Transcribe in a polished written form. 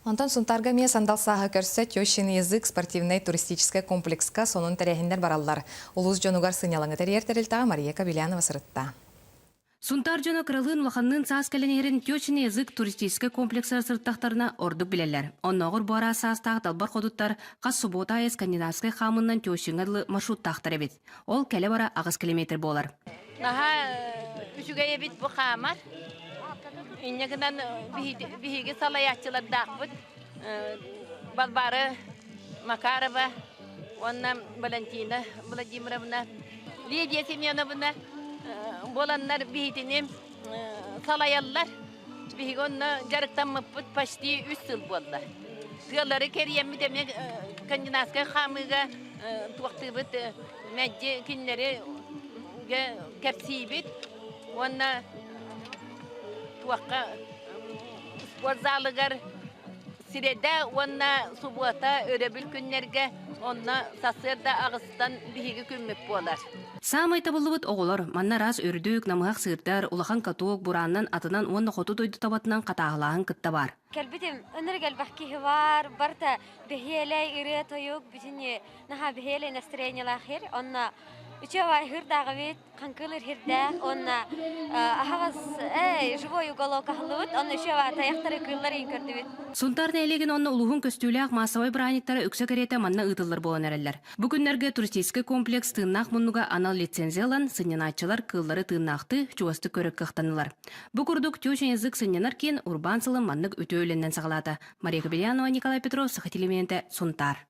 Онтон сунтарга мия сандал саха көрсө тёщин язык спортивный туристический комплекска сонун терехиндер бараллар. Улус жонугар сынялаңы терьертерилтага Мария Кабелянова сырытта. Сунтар жона крылын лоханнын саас кәленерін тёчный язык туристический комплекса сырттақтарына ордук билелер. Онногур бора саастағы далбар ходуттар қас суббота скандинавской хамыннан тёщиңарлы маршруттақтар эбит. Ол кәле бара ағыз километр болар. Үшүгэй бит бу хамар. Иннегинен биһиги салаячылар дақбыт. Балбары Макарова, онна Валентина Владимировна, Лидия Семеновна, боланнар биһитинем салаяллар. Биһиги онна жарыктан мыппыт почти 3 жыл болду. Тыалары кериемми деме кандинатская хамыга туактыбыт мәдди кинлери кепсибит. Онна туакка спортзалыгар сиреде, онна суббота өрөбүл күннерге, онна сасырда агыстан биһиги күммөп болар. Самай табылыбыт оғылар, манна раз өрдүк, намыгақ сырдар, улахан катуок бураннан атынан онна хоту дойду табатынан қатағылағын кытта бар. Кәлбетім, өнір кәлбәккеhi бар, барта бихиелей ире тойук, битіне наха бихиелей настроениялар хер, онна Учева хирдағы бет, қанкылыр хирді, онна ағыз живой уголок ақылыбыт, онна учева таяқтары кыллар ең көрді бет. Сунтарны әлеген онна улуғын көстүүлі ақ массавай браниттары өксі кәреті манна ұтылыр болан әрелер. Бүгінлерге туристический комплекс тыыннақ мұнуға анал лицензиялан сынянатчылар кыллары тыыннақты чуасты көрік қықтанылар. Бұл күрдік тёшен язык сынянар кен урбан сылын маннық өте өліннен сағалады. Мария Кабелянова, Николай Петров, Сахатилименте, Сунтар.